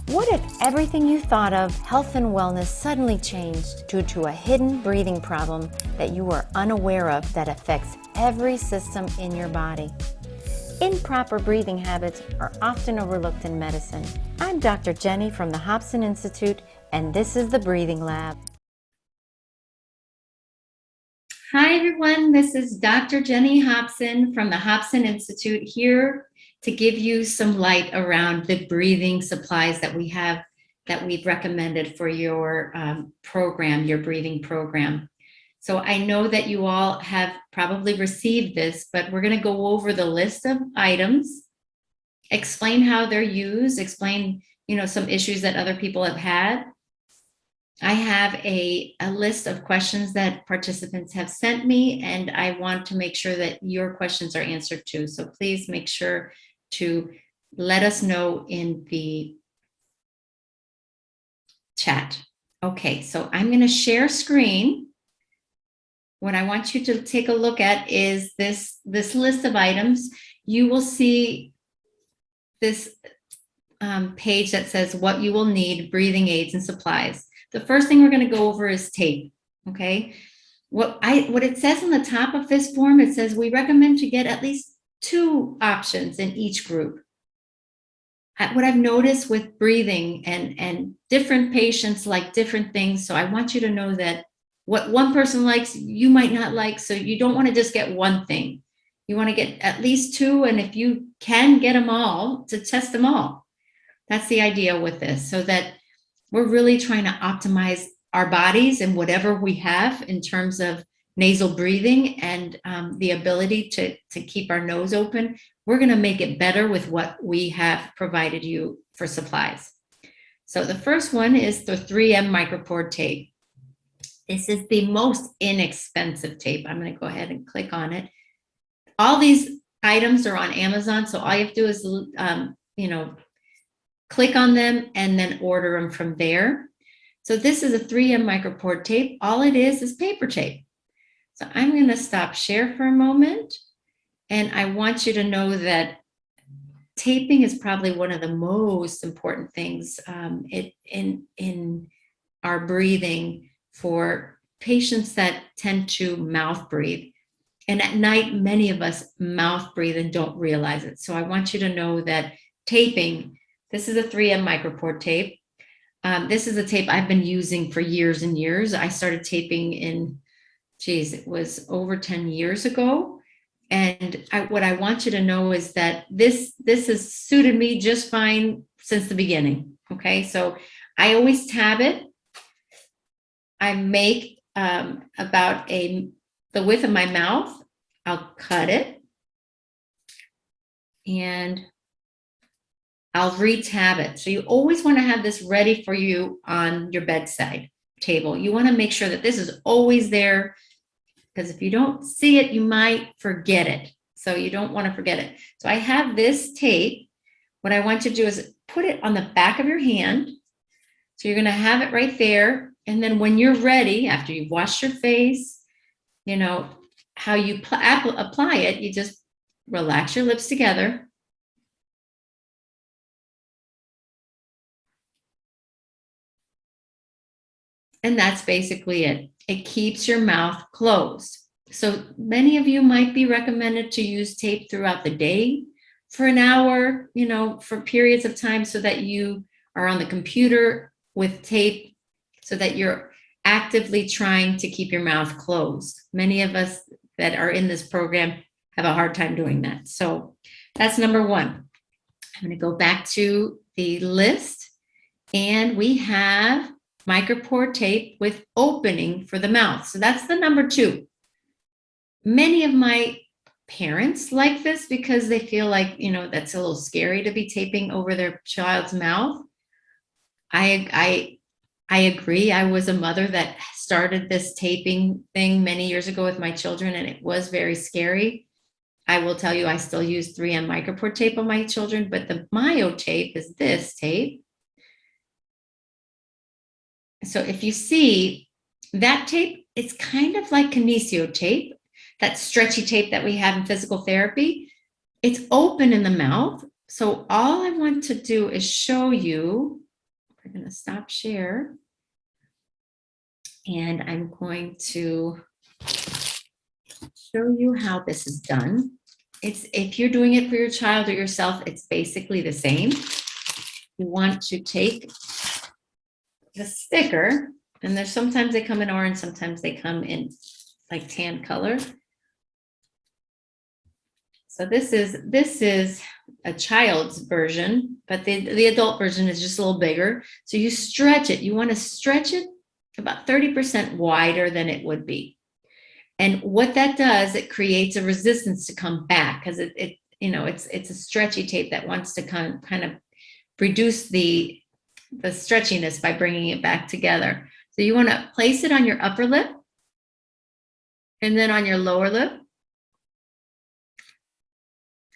What if everything you thought of health and wellness suddenly changed due to a hidden breathing problem that you were unaware of that affects every system in your body? Improper breathing habits are often overlooked in medicine. I'm Dr. Jenny from the Hobson Institute, and this is the Breathing Lab. Hi everyone, this is Dr. Jenny Hobson from the Hobson Institute here to give you some light around the breathing supplies that we have that we've recommended for your program, your breathing program. So I know that you all have probably received this, but we're going to go over the list of items, explain how they're used, explain, some issues that other people have had. I have a list of questions that participants have sent me, and I want to make sure that your questions are answered too. So please make sure to let us know in the chat. Okay, so I'm going to share screen. What I want you to take a look at is this list of items. You will see this page that says what you will need, breathing aids and supplies. The first thing we're going to go over is tape, okay? What it says on the top of this form, it says we recommend to get at least 2 options in each group. What I've noticed with breathing and different patients like different things, so I want you to know that what one person likes, you might not like, so you don't want to just get one thing. You want to get at least 2, and if you can get them all, to test them all. That's the idea with this, so that we're really trying to optimize our bodies and whatever we have in terms of nasal breathing and the ability to keep our nose open. We're going to make it better with what we have provided you for supplies. So the first one is the 3M Micropore Tape. This is the most inexpensive tape. I'm going to go ahead and click on it. All these items are on Amazon, so all you have to do is, click on them and then order them from there. So this is a 3M Micropore Tape. All it is paper tape. So I'm going to stop share for a moment. And I want you to know that taping is probably one of the most important things in our breathing for patients that tend to mouth breathe. And at night, many of us mouth breathe and don't realize it. So I want you to know that taping, this is a 3M Micropore Tape. This is a tape I've been using for years and years. I started taping it was over 10 years ago. And what I want you to know is that this has suited me just fine since the beginning. Okay, so I always tab it. I make about the width of my mouth. I'll cut it and I'll re-tab it. So you always want to have this ready for you on your bedside table. You want to make sure that this is always there, because if you don't see it, you might forget it. So you don't want to forget it. So I have this tape. What I want you to do is put it on the back of your hand. So you're going to have it right there. And then when you're ready, after you've washed your face, how you apply it, you just relax your lips together. And that's basically it. It keeps your mouth closed. So many of you might be recommended to use tape throughout the day for an hour, for periods of time, so that you are on the computer with tape, so that you're actively trying to keep your mouth closed. Many of us that are in this program have a hard time doing that. So that's number 1. I'm going to go back to the list, and we have Micropore Tape with opening for the mouth. So that's the number 2. Many of my parents like this because they feel like, that's a little scary to be taping over their child's mouth. I agree. I was a mother that started this taping thing many years ago with my children, and it was very scary. I will tell you, I still use 3M Micropore Tape on my children, but the Myo tape is this tape. So if you see that tape, it's kind of like kinesio tape, that stretchy tape that we have in physical therapy. It's open in the mouth. So all I want to do is show you we're going to stop share. And I'm going to show you how this is done. If you're doing it for your child or yourself, it's basically the same. You want to take the sticker, and there's sometimes they come in orange, sometimes they come in like tan color. So this is a child's version, but the adult version is just a little bigger. So you stretch it. You want to stretch it about 30% wider than it would be. And what that does, it creates a resistance to come back, because it's a stretchy tape that wants to kind of reduce the stretchiness by bringing it back together. So you want to place it on your upper lip and then on your lower lip.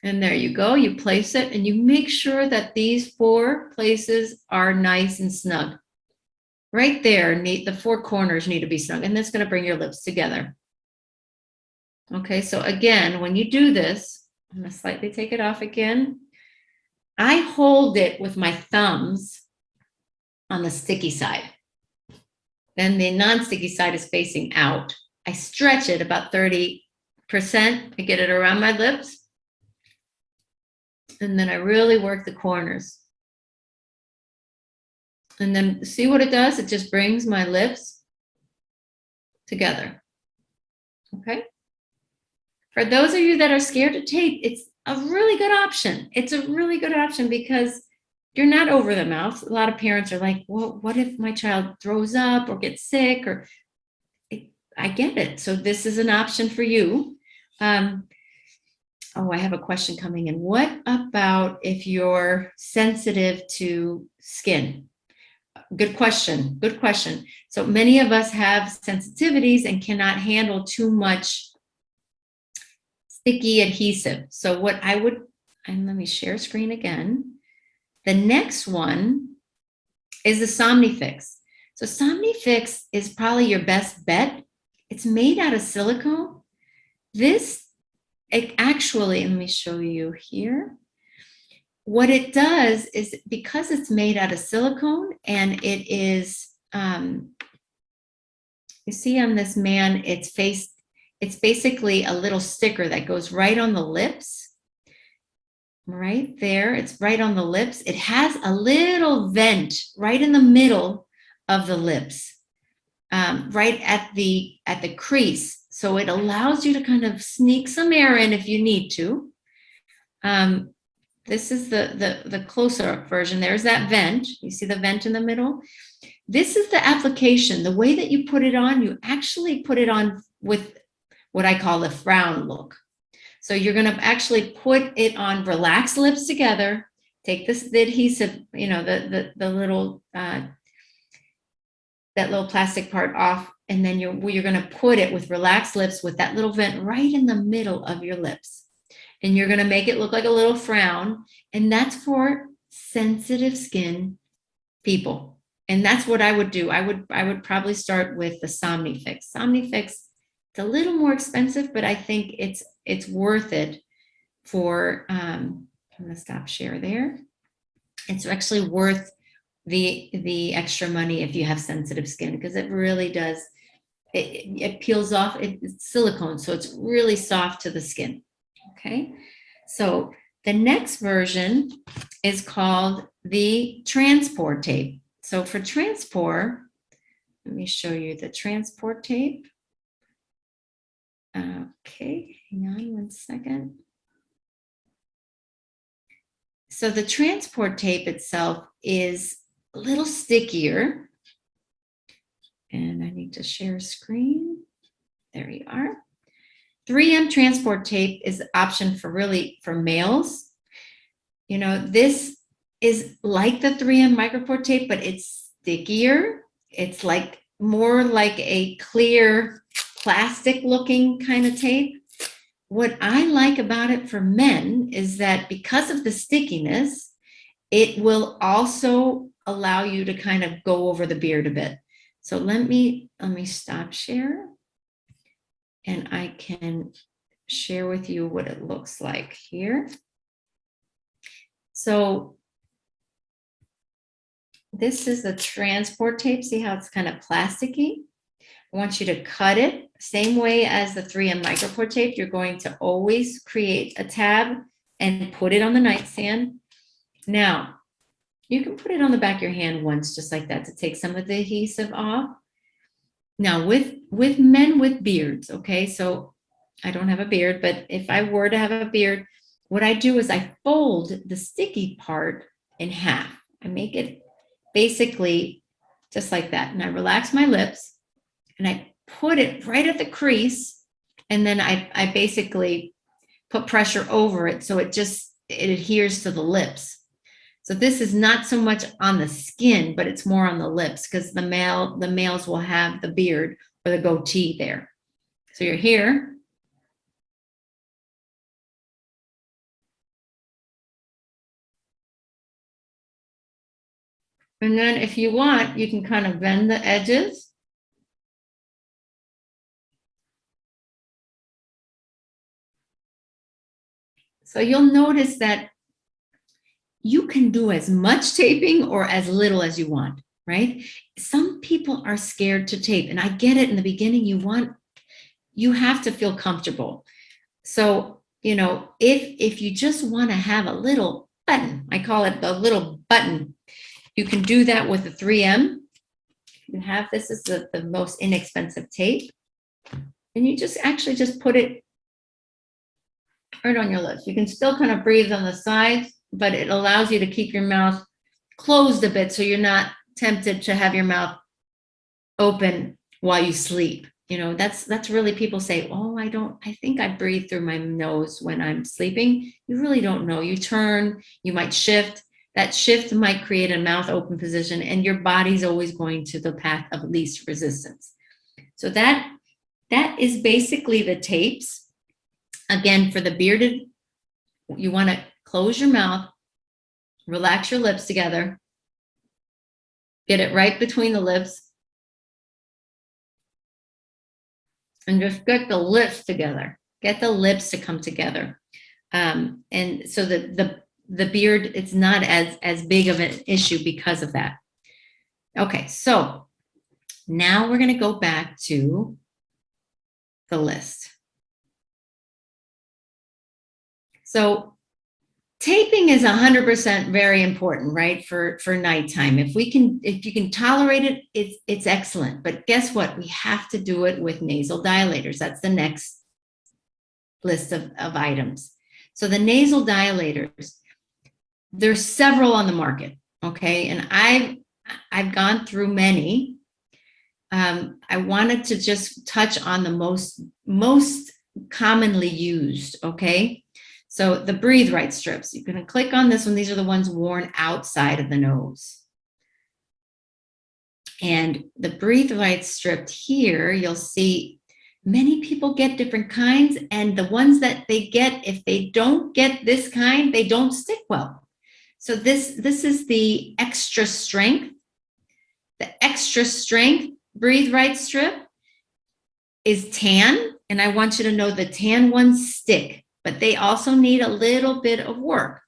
And there you go. You place it and you make sure that these 4 places are nice and snug. Right there, the 4 corners need to be snug, and that's going to bring your lips together. Okay, so again, when you do this, I'm going to slightly take it off again. I hold it with my thumbs on the sticky side. Then the non-sticky side is facing out. I stretch it about 30%. I get it around my lips. And then I really work the corners. And then see what it does? It just brings my lips together. Okay? For those of you that are scared to tape, it's a really good option. It's a really good option because you're not over the mouth. A lot of parents are like, well, what if my child throws up or gets sick? I get it. So this is an option for you. Oh, I have a question coming in. What about if you're sensitive to skin? Good question. Good question. So many of us have sensitivities and cannot handle too much sticky adhesive. So what I would, and let me share screen again. The next one is the Somnifix. So Somnifix is probably your best bet. It's made out of silicone. Actually, let me show you here. What it does is, because it's made out of silicone and it is, you see on this man, it's basically a little sticker that goes right on the lips. Right there, it's right on the lips. It has a little vent right in the middle of the lips, right at the crease. So it allows you to kind of sneak some air in if you need to. This is the closer up version. There's that vent. You see the vent in the middle? This is the application. The way that you put it on, you actually put it on with what I call the frown look. So you're going to actually put it on relaxed lips together, take the adhesive, the little, that little plastic part off, and then you're going to put it with relaxed lips with that little vent right in the middle of your lips. And you're going to make it look like a little frown. And that's for sensitive skin people. And that's what I would do. I would probably start with the Somnifix. Somnifix, it's a little more expensive, but I think it's worth it for, I'm going to stop share there. It's actually worth the extra money if you have sensitive skin, because it really does, it peels off. It's silicone, so it's really soft to the skin. Okay, so the next version is called the Transport Tape. So for Transport, let me show you the Transport Tape. Okay, hang on one second. So the Transport Tape itself is a little stickier. And I need to share screen. There you are. 3M Transport Tape is an option for males. This is like the 3M Micropore Tape, but it's stickier. It's more like a clear plastic looking kind of tape. What I like about it for men is that because of the stickiness, it will also allow you to kind of go over the beard a bit. So let me stop share, and I can share with you what it looks like here. So This is the transport tape. See how it's kind of plasticky? I want you to cut it same way as the 3M Micropore tape. You're going to always create a tab and put it on the nightstand. Now, you can put it on the back of your hand once, just like that, to take some of the adhesive off. Now, with men with beards, okay, so I don't have a beard, but if I were to have a beard, what I do is I fold the sticky part in half. I make it basically just like that. And I relax my lips and I put it right at the crease. And then I basically put pressure over it so it adheres to the lips. So this is not so much on the skin, but it's more on the lips because the males will have the beard or the goatee there. So you're here. And then if you want, you can kind of bend the edges. So you'll notice that you can do as much taping or as little as you want, right? Some people are scared to tape, and I get it. In the beginning, you have to feel comfortable. So, you know, if you just want to have a little button, I call it the little button, you can do that with the 3M. You have this is the most inexpensive tape, and you just put it right on your lips. You can still kind of breathe on the sides, but it allows you to keep your mouth closed a bit so you're not tempted to have your mouth open while you sleep. You know, that's really, people say, oh, I think I breathe through my nose when I'm sleeping. You really don't know. You turn, you might shift. That shift might create a mouth open position, and your body's always going to the path of least resistance. So that is basically the tapes. Again, for the bearded, you want to close your mouth, relax your lips together, get it right between the lips, and just get the lips together. Get the lips to come together. And so the beard, it's not as big of an issue because of that. Okay, so now we're going to go back to the list. So taping is 100% very important, right? For nighttime. If you can tolerate it, it's excellent. But guess what? We have to do it with nasal dilators. That's the next list of items. So the nasal dilators, there's several on the market, okay? And I've gone through many. I wanted to just touch on the most commonly used, okay? So the Breathe Right strips, you're gonna click on this one. These are the ones worn outside of the nose. And the Breathe Right strip here, you'll see many people get different kinds, and the ones that they get, if they don't get this kind, they don't stick well. So this is the extra strength. The extra strength Breathe Right strip is tan, and I want you to know the tan ones stick, but they also need a little bit of work.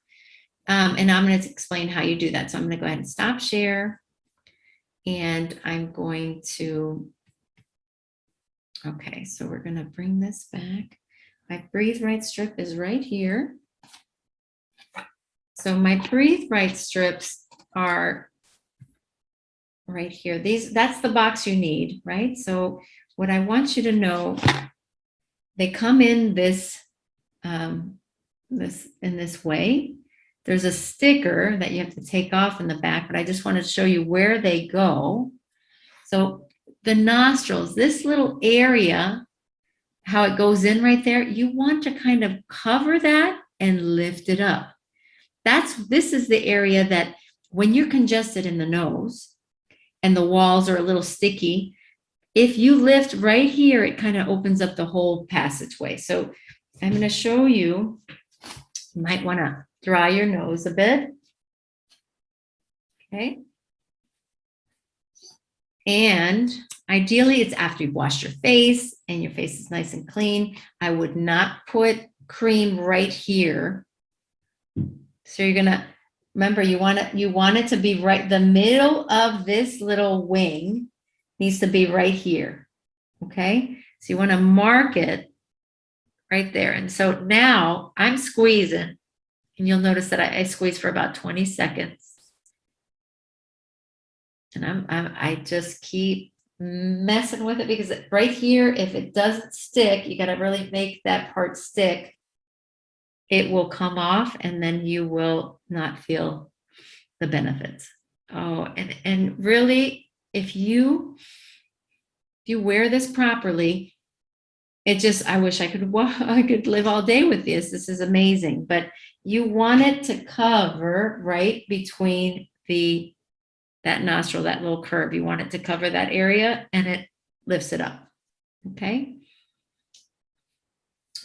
And I'm going to explain how you do that. So I'm going to go ahead and stop share. And I'm going to, okay, so we're going to bring this back. My Breathe Right strip is right here. So my Breathe Right strips are right here. That's the box you need, right? So what I want you to know, they come in this way. There's a sticker that you have to take off in the back, but I just want to show you where they go. So the nostrils, this little area, how it goes in right there, you want to kind of cover that and lift it up. This is the area that when you're congested in the nose and the walls are a little sticky, if you lift right here, it kind of opens up the whole passageway. So I'm going to show you. You might want to dry your nose a bit. Okay. And ideally, it's after you've washed your face and your face is nice and clean. I would not put cream right here. So you're going to remember, you want it to be right, the middle of this little wing needs to be right here. Okay, so you want to mark it right there. And so now I'm squeezing, and you'll notice that I squeeze for about 20 seconds. And I just keep messing with it, because right here, if it doesn't stick, you got to really make that part stick. It will come off, and then you will not feel the benefits. Oh, and really, if you wear this properly, it just, I wish I could live all day with this. This is amazing. But you want it to cover right between that nostril, that little curve. You want it to cover that area, and it lifts it up. Okay.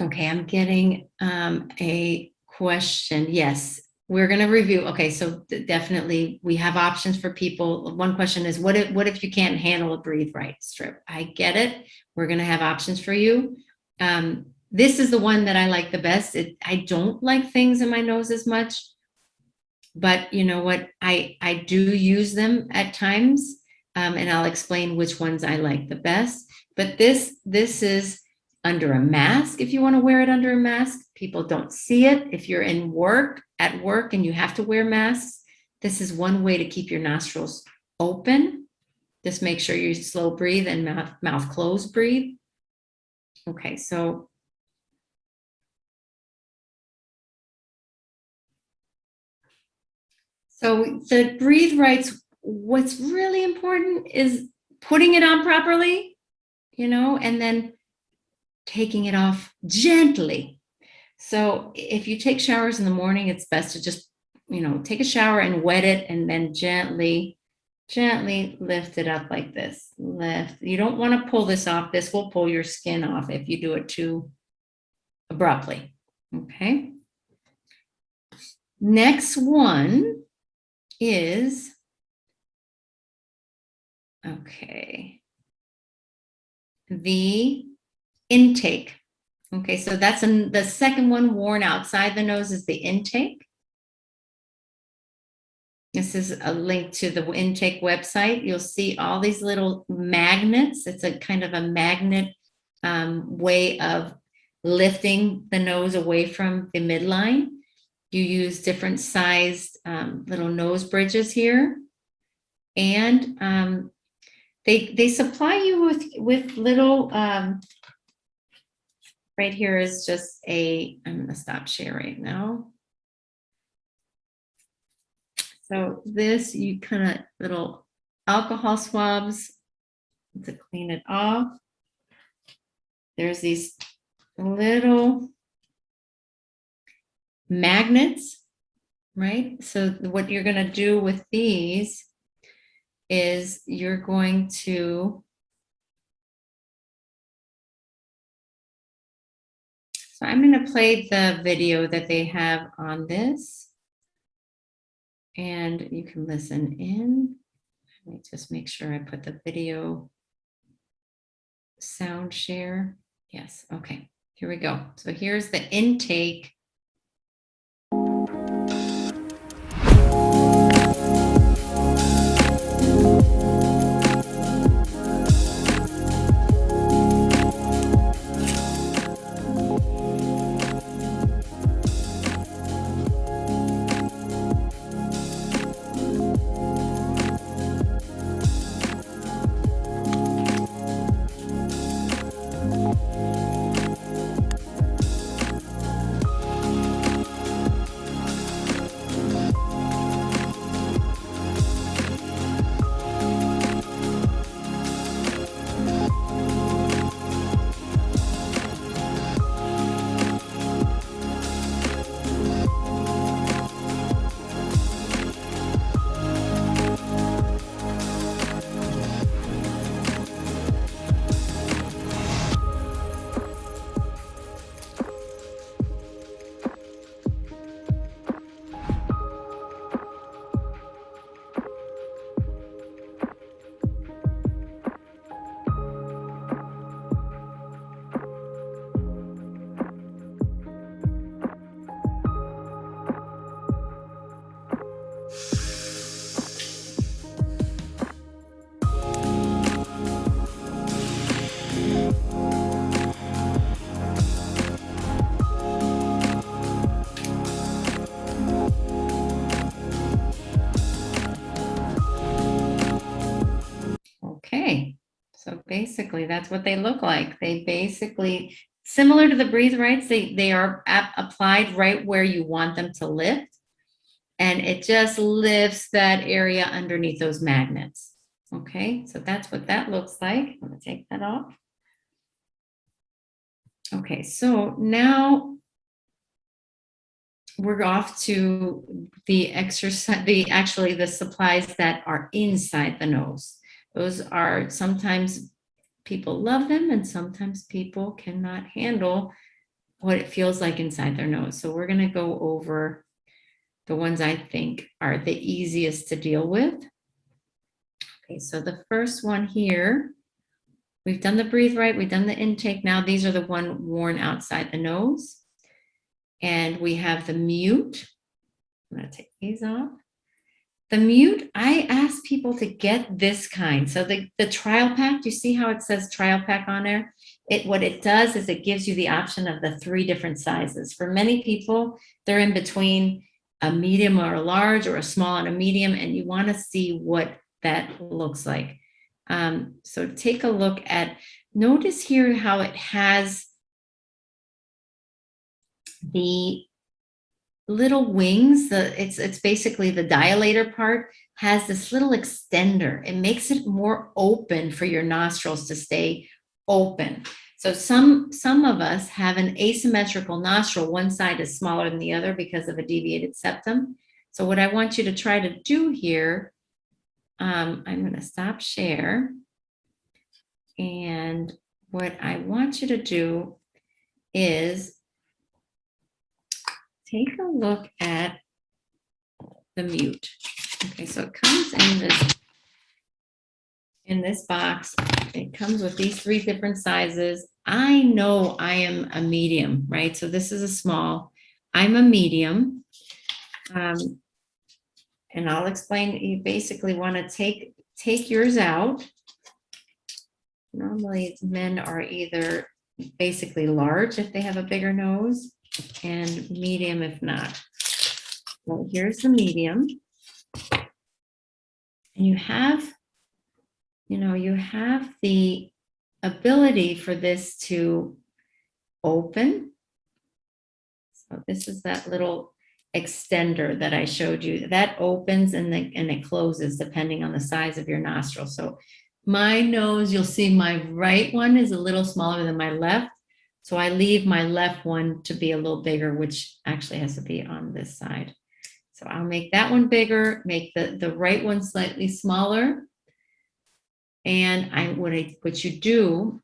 Okay, I'm getting a question. Yes, we're going to review. Okay, so definitely we have options for people. One question is, what if you can't handle a breathe right strip? I get it. We're going to have options for you. This is the one that I like the best. I don't like things in my nose as much, but you know what? I do use them at times, and I'll explain which ones I like the best. But this is under a mask. If you want to wear it under a mask, people don't see it. If you're at work and you have to wear masks, this is one way to keep your nostrils open. Just make sure you slow breathe and mouth closed breathe. Okay, so the breathe rights, what's really important is putting it on properly, and then taking it off gently. So if you take showers in the morning, it's best to just, take a shower and wet it, and then gently lift it up like this. Lift. You don't want to pull this off. This will pull your skin off if you do it too abruptly. Okay. Next one is, okay, the intake. Okay, so that's the second one worn outside the nose is the intake. This is a link to the intake website. You'll see all these little magnets. It's a kind of a magnet way of lifting the nose away from the midline. You use different sized little nose bridges here. And they supply you with little, right here is just I'm going to stop sharing now. So this, you kind of little alcohol swabs to clean it off. There's these little magnets, right? So what you're going to do with these is you're going to, so I'm going to play the video that they have on this, and you can listen in. Let me just make sure I put the video sound share. Yes, okay, here we go. So here's the intake. Okay, so basically that's what they look like. They basically, similar to the breathe rights, they are applied right where you want them to lift. And it just lifts that area underneath those magnets. Okay, so that's what that looks like. I'm gonna take that off. Okay, so now we're off to the exercise, the supplies that are inside the nose. Those are sometimes people love them and sometimes people cannot handle what it feels like inside their nose. So we're going to go over the ones I think are the easiest to deal with. Okay, so the first one here, we've done the breathe right, we've done the intake. Now these are the one worn outside the nose. And we have the mute. I'm going to take these off. The mute, I ask people to get this kind. So the trial pack, do you see how it says trial pack on there? What it does is it gives you the option of the 3 different sizes. For many people, they're in between a medium or a large or a small and a medium, and you want to see what that looks like. So take a look at, notice here how it has the little wings, it's basically the dilator part has this little extender. It makes it more open for your nostrils to stay open. So some of us have an asymmetrical nostril. One side is smaller than the other because of a deviated septum. So what I want you to try to do here, I'm going to stop share. And what I want you to do is take a look at the mute. Okay, so it comes in this box. It comes with these 3 different sizes. I know I am a medium, right? So this is a small. I'm a medium. And I'll explain. You basically want to take yours out. Normally men are either basically large if they have a bigger nose and medium if not. Well, here's the medium. And you have the ability for this to open. So this is that little extender that I showed you. That opens and it closes depending on the size of your nostril. So my nose, you'll see my right one is a little smaller than my left. So I leave my left one to be a little bigger, which actually has to be on this side. So I'll make that one bigger, make the right one slightly smaller. And what you do,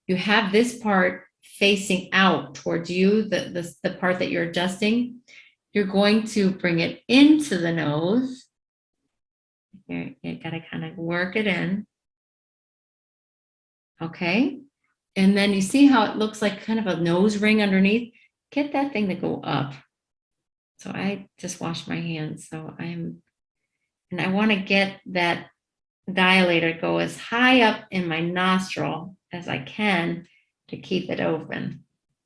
you have this part facing out towards you, the part that you're adjusting. You're going to bring it into the nose. You got to kind of work it in. Okay. And then you see how it looks like kind of a nose ring underneath. Get that thing to go up. So I just washed my hands. So and I want to get that dilator go as high up in my nostril as I can to keep it open.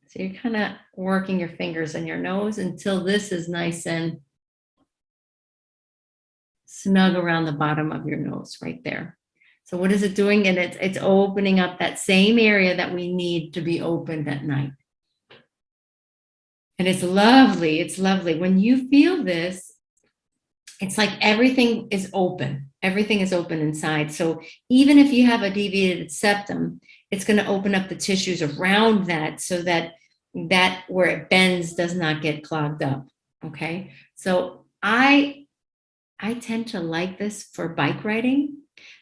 So you're kind of working your fingers in your nose until this is nice and snug around the bottom of your nose right there. So what is it doing? And it's opening up that same area that we need to be opened at night. And it's lovely. It's lovely. When you feel this, it's like everything is open. Everything is open inside. So even if you have a deviated septum, it's going to open up the tissues around that so that where it bends does not get clogged up. Okay. So I tend to like this for bike riding.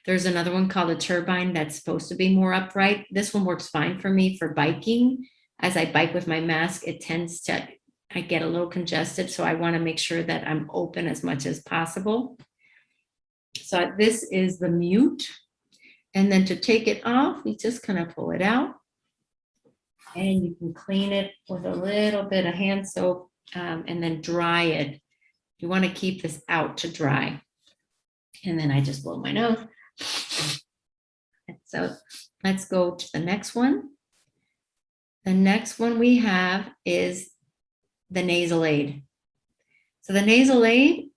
There's another one called a turbine that's supposed to be more upright. This one works fine for me for biking. As I bike with my mask, I get a little congested. So I want to make sure that I'm open as much as possible. So this is the mute. And then to take it off, we just kind of pull it out. And you can clean it with a little bit of hand soap and then dry it. You want to keep this out to dry. And then I just blow my nose. And so let's go to the next one. The next one we have is the Nasal Aid. So the Nasal Aid,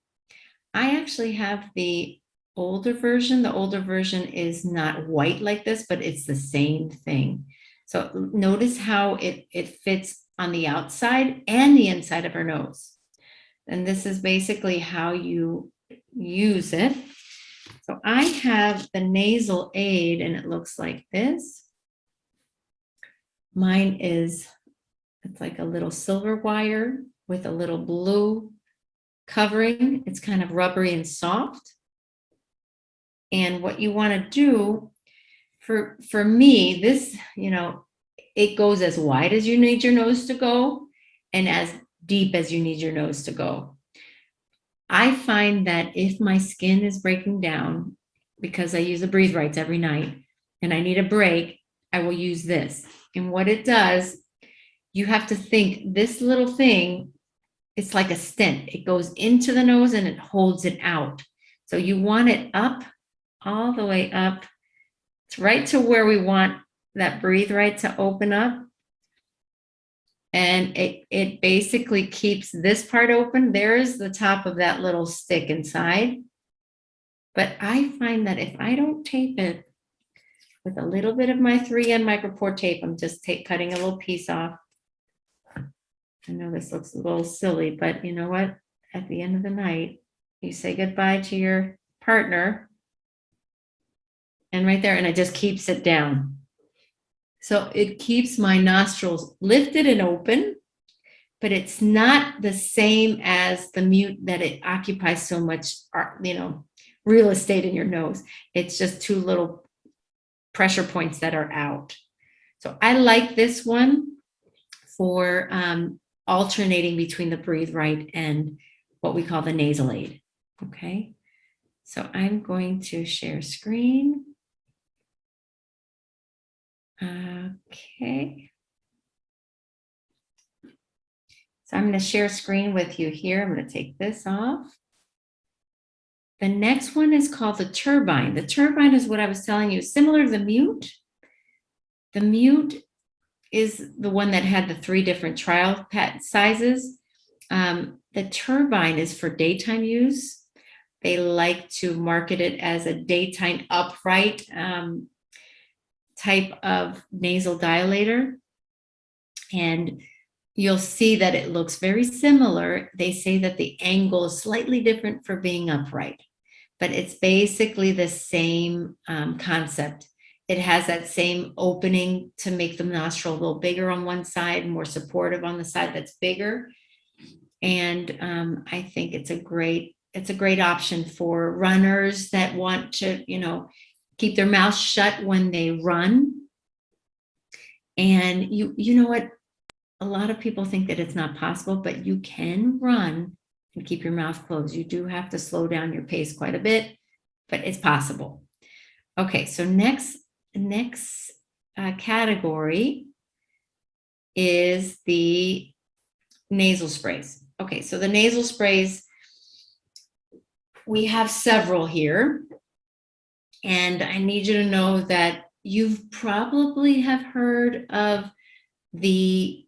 I actually have the older version. The older version is not white like this, but it's the same thing. So notice how it fits on the outside and the inside of her nose. And this is basically how you use it. So I have the Nasal Aid, and it looks like this. Mine is, it's like a little silver wire with a little blue covering. It's kind of rubbery and soft. And what you want to do for me, this, it goes as wide as you need your nose to go and as deep as you need your nose to go. I find that if my skin is breaking down because I use the Breathe Rights every night and I need a break, I will use this. And what it does, you have to think this little thing, it's like a stent. It goes into the nose and it holds it out. So you want it up, all the way up. It's right to where we want that Breathe Right to open up. And it basically keeps this part open. There's the top of that little stick inside. But I find that if I don't tape it with a little bit of my 3M Micropore tape, I'm just cutting a little piece off. I know this looks a little silly, but you know what? At the end of the night, you say goodbye to your partner. And right there, and it just keeps it down. So it keeps my nostrils lifted and open, but it's not the same as the mute that it occupies so much, real estate in your nose. It's just two little pressure points that are out. So I like this one for alternating between the Breathe Right and what we call the Nasal Aid. Okay, so I'm going to share screen. Okay. So I'm going to share screen with you here. I'm going to take this off. The next one is called the turbine. The turbine is what I was telling you, similar to the mute. The mute is the one that had the 3 different trial sizes. The turbine is for daytime use. They like to market it as a daytime upright type of nasal dilator. And you'll see that it looks very similar. They say that the angle is slightly different for being upright, but it's basically the same concept. It has that same opening to make the nostril a little bigger on one side, more supportive on the side that's bigger. And I think it's a great option for runners that want to, keep their mouth shut when they run. And you know what? A lot of people think that it's not possible, but you can run and keep your mouth closed. You do have to slow down your pace quite a bit, but it's possible. Okay, so next category is the nasal sprays. Okay, so the nasal sprays, we have several here. And I need you to know that you've probably have heard of the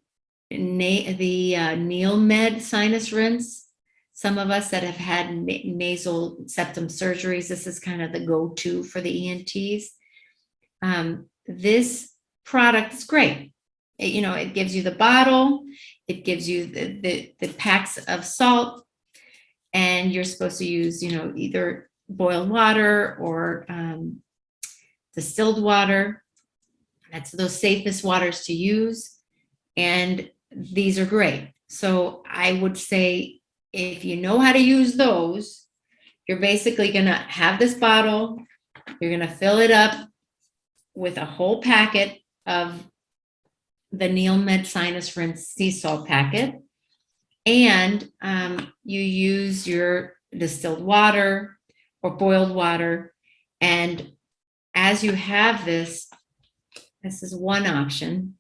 NeilMed Sinus Rinse. Some of us that have had nasal septum surgeries, this is kind of the go-to for the ENTs. This product is great. It gives you the bottle, it gives you the packs of salt, and you're supposed to use, either boiled water or distilled water. That's those safest waters to use. And these are great. So I would say if you know how to use those, you're basically going to have this bottle. You're going to fill it up with a whole packet of the NeilMed Sinus Rinse sea salt packet. And you use your distilled water or boiled water. And as you have this is one option,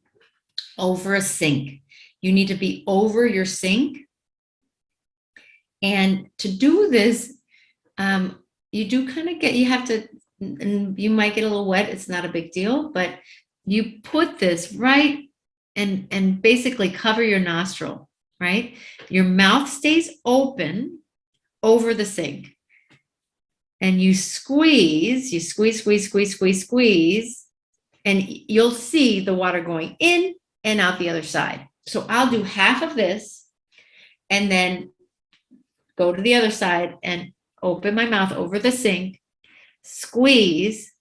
over a sink. You need to be over your sink. And to do this, you might get a little wet. It's not a big deal, but you put this right and basically cover your nostril, right? Your mouth stays open over the sink. and you squeeze, squeeze, and you'll see the water going in and out the other side. So I'll do half of this and then go to the other side and open my mouth over the sink, squeeze,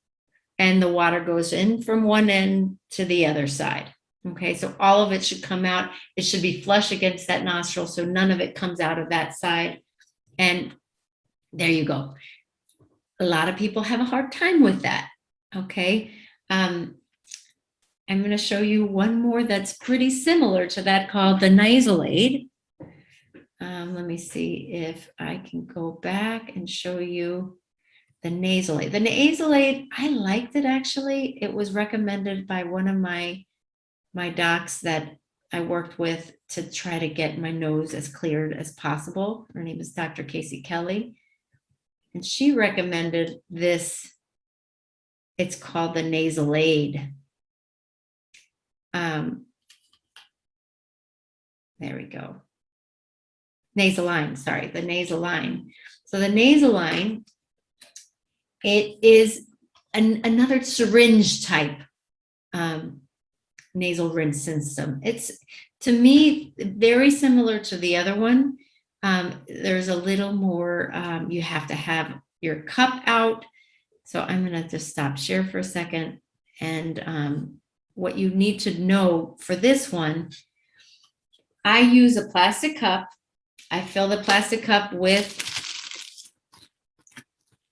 and the water goes in from one end to the other side. Okay, so all of it should come out. It should be flush against that nostril, so none of it comes out of that side. And there you go. A lot of people have a hard time with that. Okay. I'm going to show you one more that's pretty similar to that called the Nasal Aid. Let me see if I can go back and show you the Nasal Aid. The Nasal Aid, I liked it actually. It was recommended by one of my docs that I worked with to try to get my nose as cleared as possible. Her name is Dr. Casey Kelly. And she recommended this. It's called the Nasal Aid. There we go. Nasal Line, sorry, the Nasal Line. So the Nasal Line, it is another syringe type nasal rinse system. It's, to me, very similar to the other one. There's a little more, you have to have your cup out. So I'm going to just stop share for a second. And what you need to know for this one, I use a plastic cup. I fill the plastic cup with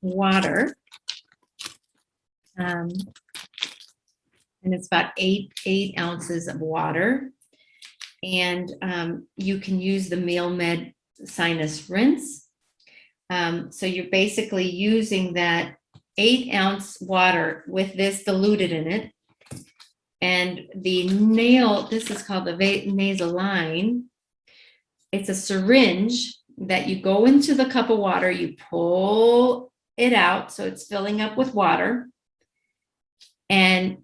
water. And it's about eight ounces of water. And you can use the Meal Med Sinus Rinse. So you're basically using that 8-ounce water with this diluted in it. And this is called the Nasal Line. It's a syringe that you go into the cup of water, you pull it out, so it's filling up with water. And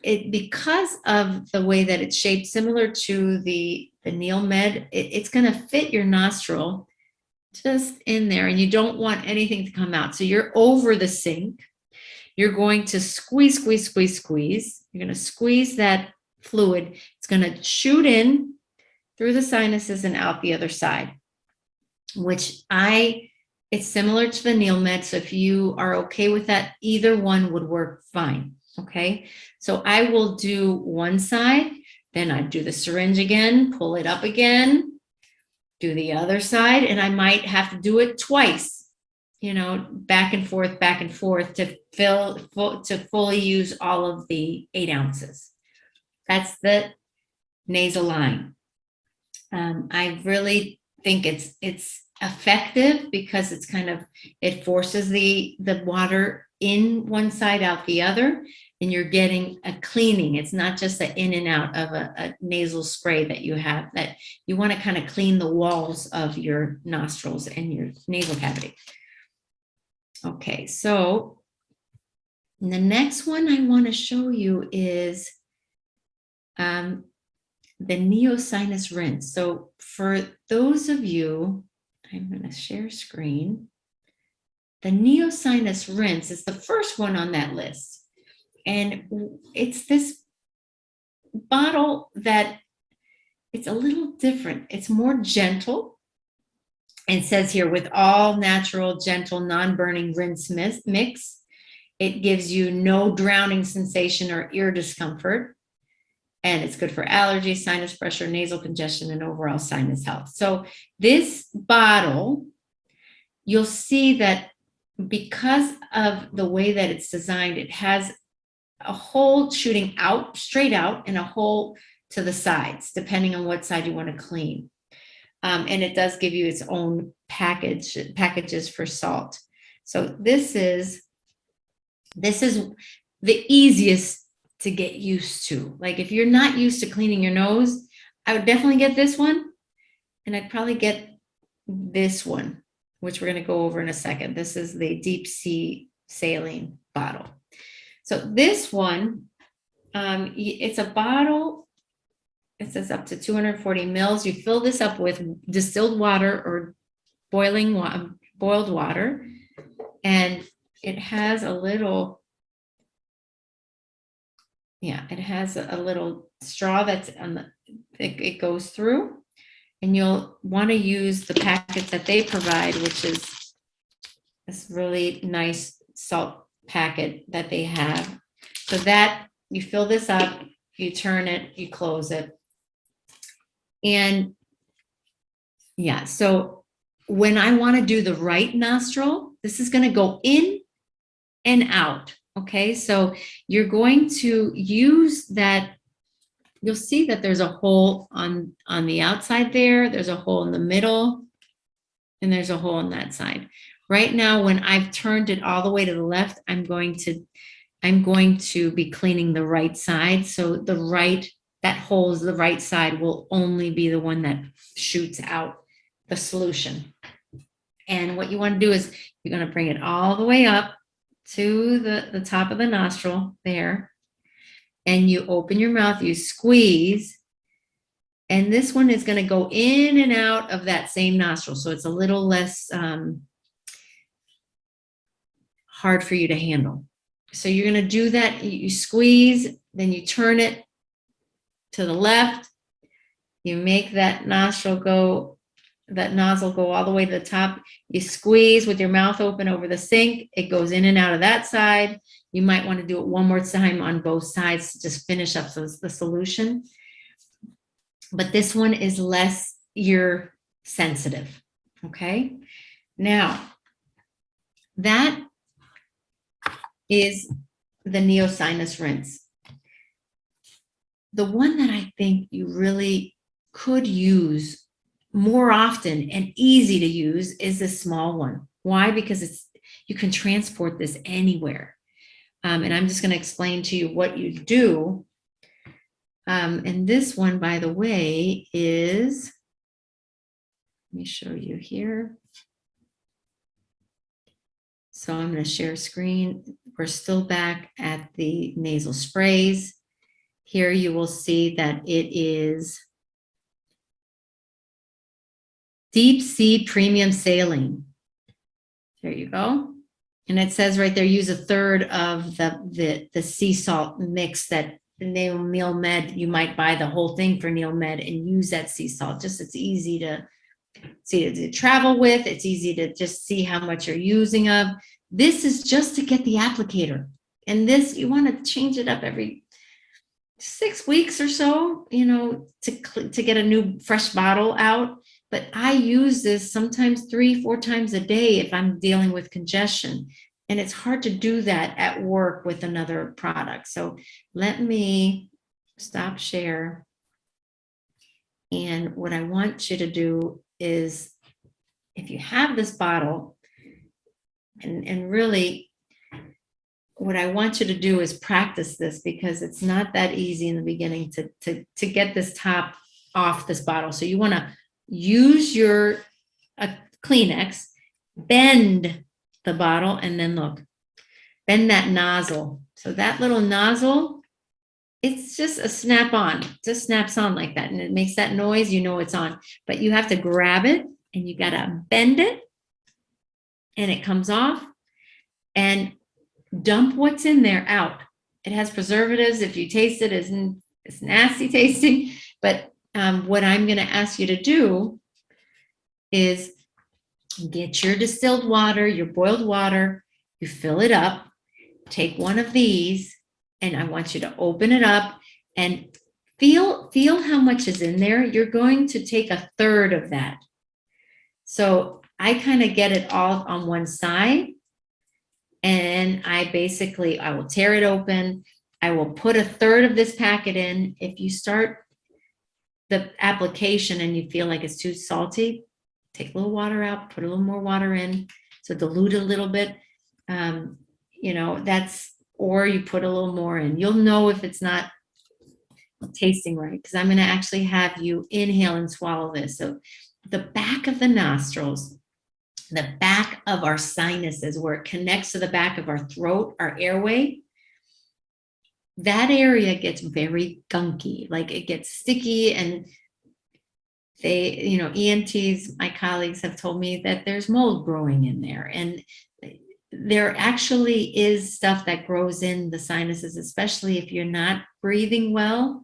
because of the way that it's shaped, similar to the Neil Med, it's going to fit your nostril just in there, and you don't want anything to come out. So you're over the sink. You're going to squeeze. You're going to squeeze that fluid. It's going to shoot in through the sinuses and out the other side, it's similar to the Neil Med. So if you are okay with that, either one would work fine. Okay. So I will do one side, then I do the syringe again, pull it up again, do the other side, and I might have to do it twice, back and forth to fully use all of the 8 ounces. That's the Nasal Line. I really think it's effective because it forces the water in one side, out the other, and you're getting a cleaning. It's not just the in and out of a nasal spray that you have, that you want to kind of clean the walls of your nostrils and your nasal cavity. Okay, so the next one I want to show you is the Sinus Rinse. So for those of you, I'm going to share screen. The Sinus Rinse is the first one on that list. And it's this bottle that it's a little different. It's more gentle. It says here, with all natural, gentle, non-burning rinse mix. It gives you no drowning sensation or ear discomfort. And it's good for allergies, sinus pressure, nasal congestion, and overall sinus health. So this bottle, you'll see that because of the way that it's designed, it has a hole shooting out, straight out, and a hole to the sides, depending on what side you want to clean. And it does give you its own packages for salt. So this is the easiest to get used to. Like if you're not used to cleaning your nose, I would definitely get this one. And I'd probably get this one, which we're going to go over in a second. This is the deep sea saline bottle. So this one, it's a bottle. It says up to 240 mils. You fill this up with distilled water or boiled water. And it has a little, it has a little straw that's on the, it goes through. And you'll want to use the packets that they provide, which is this really nice salt packet that they have. So that you fill this up, you turn it, you close it. And yeah, so when I want to do the right nostril, this is going to go in and out. Okay, so you're going to use that. You'll see that there's a hole on the outside there. There's a hole in the middle, and there's a hole on that side. Right now, when I've turned it all the way to the left, I'm going to be cleaning the right side. So that hole is the right side will only be the one that shoots out the solution. And what you want to do is you're going to bring it all the way up to the top of the nostril there. And you open your mouth, you squeeze. And this one is going to go in and out of that same nostril. So it's a little less hard for you to handle. So you're going to do that. You squeeze, then you turn it to the left. You make that nostril go all the way to the top. You squeeze with your mouth open over the sink. It goes in and out of that side. You might want to do it one more time on both sides to just finish up the solution. But this one is less ear sensitive. Okay. Now, that is the Sinus Rinse. The one that I think you really could use more often and easy to use is the small one. Why? Because you can transport this anywhere. And I'm just going to explain to you what you do. And this one, by the way, is, let me show you here. So I'm going to share screen. We're still back at the nasal sprays. Here you will see that it is Deep Sea Premium Saline. There you go. And it says right there, use a third of the sea salt mix that Neil Med, you might buy the whole thing for Neil Med and use that sea salt. It's easy to travel with. It's easy to just see how much you're using of. This is just to get the applicator. And this, you want to change it up every 6 weeks or so, to get a new fresh bottle out. But I use this sometimes 3-4 times a day if I'm dealing with congestion. And it's hard to do that at work with another product. So let me stop share. And what I want you to do is, if you have this bottle, and really what I want you to do is practice this, because it's not that easy in the beginning to get this top off this bottle. So you want to use your Kleenex, bend the bottle, and then look, bend that nozzle. So that little nozzle, it's just a snap on, just snaps on like that. And it makes that noise, it's on. But you have to grab it and you got to bend it and it comes off, and dump what's in there out. It has preservatives. If you taste it, it's nasty tasting. But what I'm going to ask you to do is get your distilled water, your boiled water, you fill it up, take one of these, and I want you to open it up and feel how much is in there. You're going to take a third of that. So I kind of get it all on one side, and I will tear it open. I will put a third of this packet in. If you start the application and you feel like it's too salty, take a little water out, put a little more water in, so dilute a little bit. Or you put a little more in. You'll know if it's not tasting right, because I'm going to actually have you inhale and swallow this. So the back of the nostrils, the back of our sinuses, where it connects to the back of our throat, our airway, that area gets very gunky, like it gets sticky. And ENTs, my colleagues have told me that there's mold growing in there. And there actually is stuff that grows in the sinuses, especially if you're not breathing well.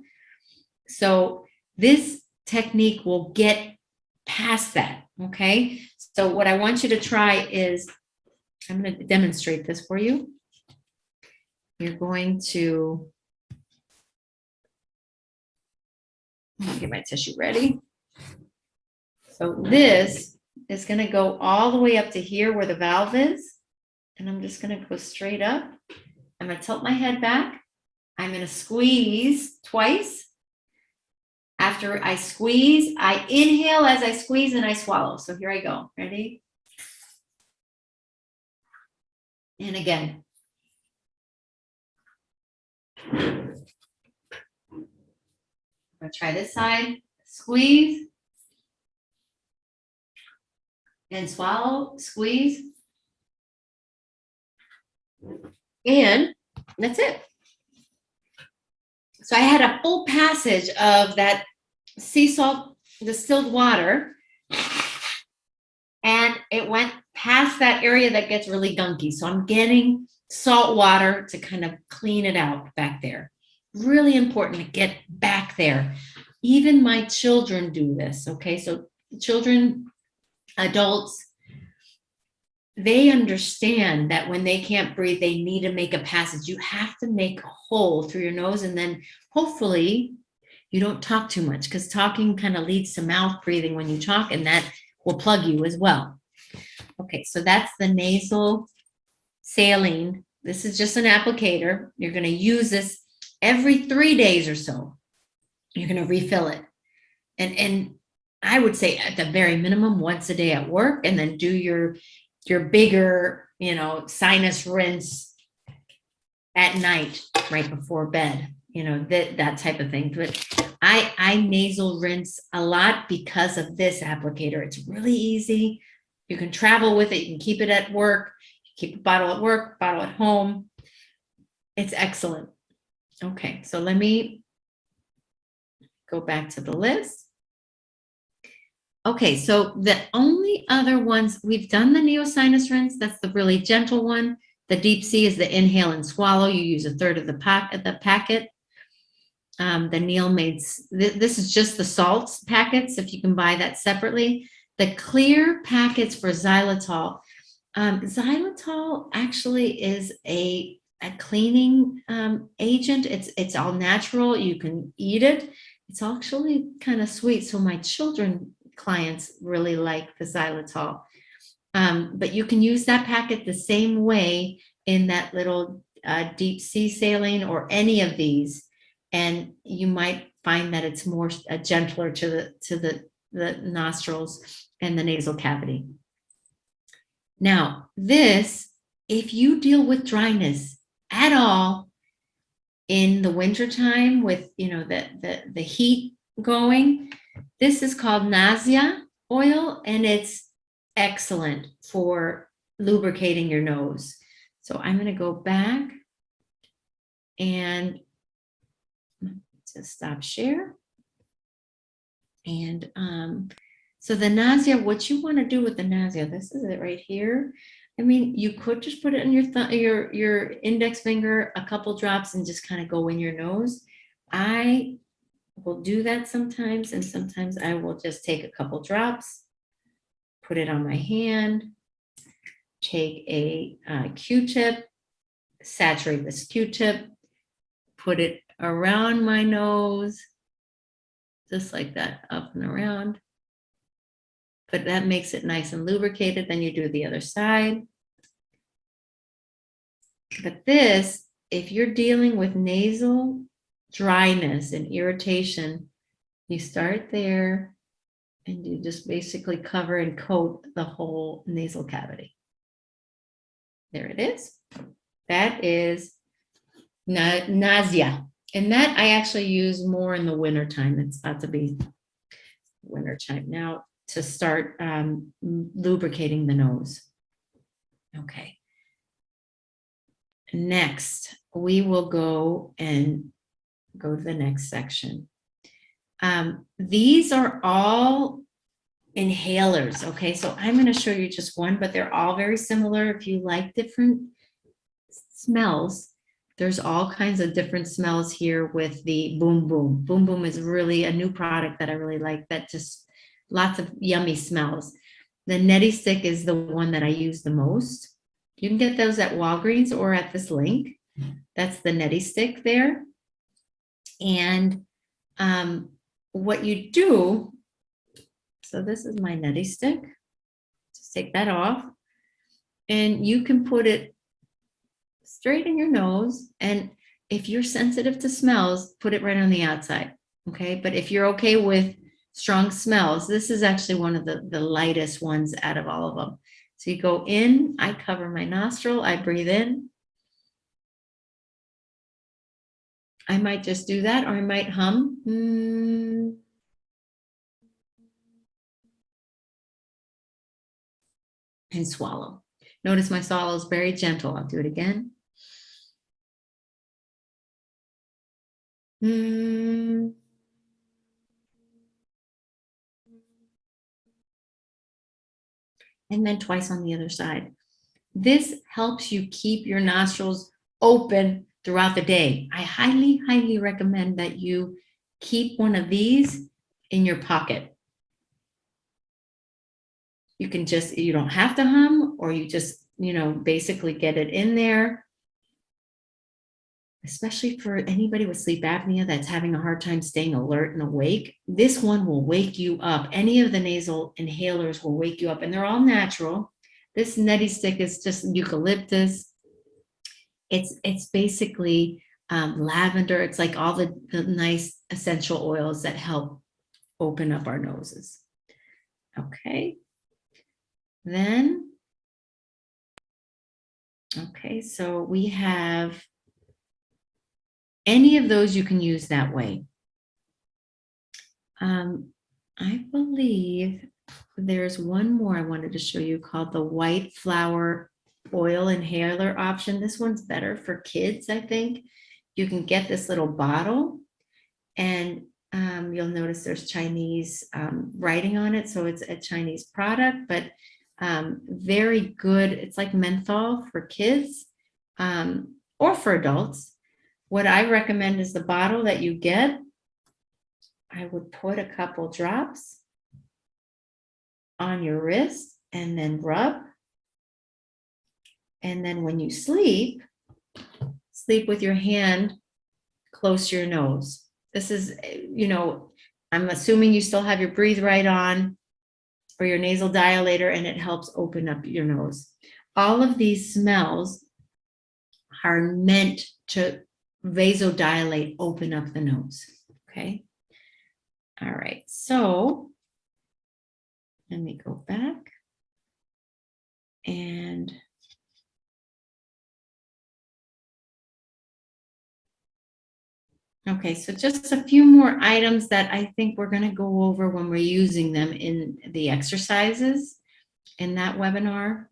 So this technique will get past that, okay? So what I want you to try is, I'm going to demonstrate this for you. You're going to, let me get my tissue ready. So this is going to go all the way up to here where the valve is. And I'm just going to go straight up. I'm going to tilt my head back. I'm going to squeeze twice. After I squeeze, I inhale as I squeeze and I swallow. So here I go. Ready? And again. I'm going to try this side. Squeeze. And swallow. Squeeze. And that's it. So I had a full passage of that sea salt distilled water, and it went past that area that gets really gunky. So I'm getting salt water to kind of clean it out back there. Really important to get back there. Even my children do this, okay? So children, adults, they understand that when they can't breathe, they need to make a passage. You have to make a hole through your nose, and then hopefully you don't talk too much, because talking kind of leads to mouth breathing when you talk, and that will plug you as well. Okay, so that's the nasal saline. This is just an applicator. You're going to use this every 3 days or so. You're going to refill it. And I would say at the very minimum once a day at work, and then do your bigger, sinus rinse at night, right before bed, that type of thing. But I nasal rinse a lot because of this applicator. It's really easy. You can travel with it. You can keep it at work. Keep a bottle at work, bottle at home. It's excellent. Okay, so let me go back to the list. Okay, so the only other ones, we've done the Sinus Rinse. That's the really gentle one. The Deep C is the inhale and swallow. You use a third of the packet. The Neil made, this is just the salts packets, if you can buy that separately. The clear packets for xylitol. Xylitol actually is a cleaning agent. It's all natural. You can eat it. It's actually kind of sweet. So my clients really like the xylitol. But you can use that packet the same way in that little deep sea saline or any of these, and you might find that it's more gentler to the nostrils and the nasal cavity. Now, this, if you deal with dryness at all in the wintertime with the heat going, this is called Nausea Oil, and it's excellent for lubricating your nose. So I'm going to go back and to stop share. And so the nausea, what you want to do with the nausea, this is it right here. I mean, you could just put it in your index finger, a couple drops, and just kind of go in your nose. I will do that sometimes, and sometimes I will just take a couple drops, put it on my hand, take a Q-tip, saturate this Q-tip, put it around my nose, just like that, up and around. But that makes it nice and lubricated. Then you do the other side. But this, if you're dealing with nasal dryness and irritation, you start there and you just basically cover and coat the whole nasal cavity. There it is. That is nausea. And that I actually use more in the wintertime. It's about to be wintertime now to start lubricating the nose. Okay. Next, we will go to the next section. These are all inhalers. Okay, so I'm going to show you just one, but they're all very similar. If you like different smells, there's all kinds of different smells here with the Boom Boom. Boom Boom is really a new product that I really like, that just lots of yummy smells. The Neti Stick is the one that I use the most. You can get those at Walgreens or at this link. That's the Neti Stick there. And what you do, so this is my Neti Stick. Just take that off. And you can put it straight in your nose. And if you're sensitive to smells, put it right on the outside. Okay. But if you're okay with strong smells, this is actually one of the lightest ones out of all of them. So you go in, I cover my nostril, I breathe in. I might just do that, or I might hum. And swallow. Notice my swallow is very gentle. I'll do it again. And then twice on the other side. This helps you keep your nostrils open throughout the day. I highly, highly recommend that you keep one of these in your pocket. You can just, you don't have to hum, or you just, basically get it in there. Especially for anybody with sleep apnea that's having a hard time staying alert and awake, this one will wake you up. Any of the nasal inhalers will wake you up, and they're all natural. This Neti Stick is just eucalyptus. It's basically lavender. It's like all the nice essential oils that help open up our noses. Okay. Then, okay, so we have any of those you can use that way. I believe there's one more I wanted to show you called the White Flower Oil Inhaler option. This one's better for kids, I think. You can get this little bottle, and you'll notice there's Chinese writing on it, so it's a Chinese product, but very good. It's like menthol for kids or for adults. What I recommend is the bottle that you get. I would put a couple drops on your wrist and then rub. And then when you sleep with your hand close to your nose. This is, I'm assuming you still have your Breathe Right on or your nasal dilator, and it helps open up your nose. All of these smells are meant to vasodilate, open up the nose. Okay. All right. So let me go back and okay, so just a few more items that I think we're going to go over when we're using them in the exercises in that webinar.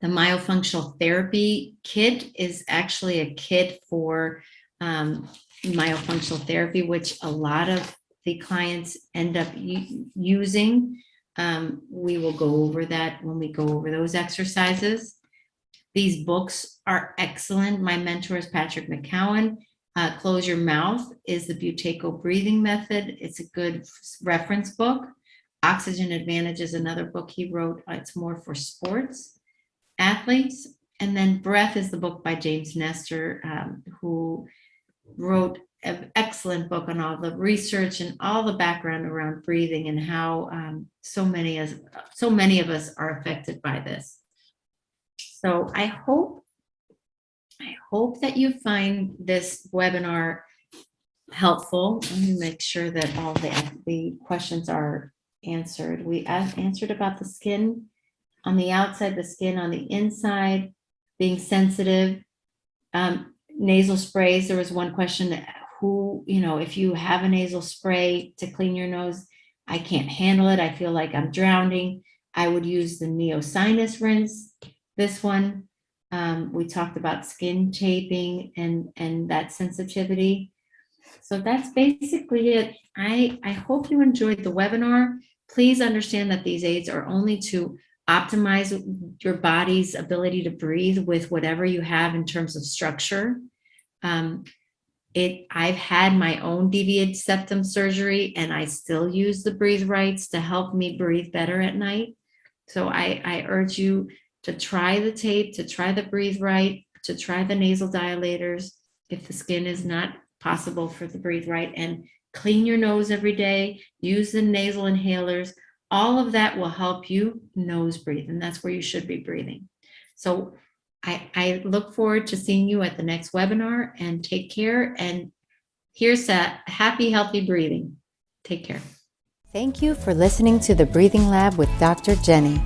The myofunctional therapy kit is actually a kit for myofunctional therapy, which a lot of the clients end up using. We will go over that when we go over those exercises. These books are excellent. My mentor is Patrick McCowan. Close Your Mouth is the Buteyko breathing method. It's a good reference book. Oxygen Advantage is another book he wrote. It's more for sports athletes. And then Breath is the book by James Nestor, who wrote an excellent book on all the research and all the background around breathing and how so many of us are affected by this. So I hope that you find this webinar helpful. Let me make sure that all the questions are answered. We answered about the skin on the outside, the skin on the inside, being sensitive. Nasal sprays, there was one question, if you have a nasal spray to clean your nose, I can't handle it, I feel like I'm drowning, I would use the Sinus Rinse. This one, we talked about skin taping and that sensitivity. So that's basically it. I hope you enjoyed the webinar. please understand that these aids are only to optimize your body's ability to breathe with whatever you have in terms of structure. I've had my own deviated septum surgery, and I still use the Breathe Rights to help me breathe better at night. So I urge you to try the tape, to try the Breathe Right, to try the nasal dilators if the skin is not possible for the Breathe Right, and clean your nose every day, use the nasal inhalers. All of that will help you nose breathe, and that's where you should be breathing. So I look forward to seeing you at the next webinar, and take care. And here's that happy, healthy breathing. Take care. Thank you for listening to the Breathing Lab with Dr. Jenny.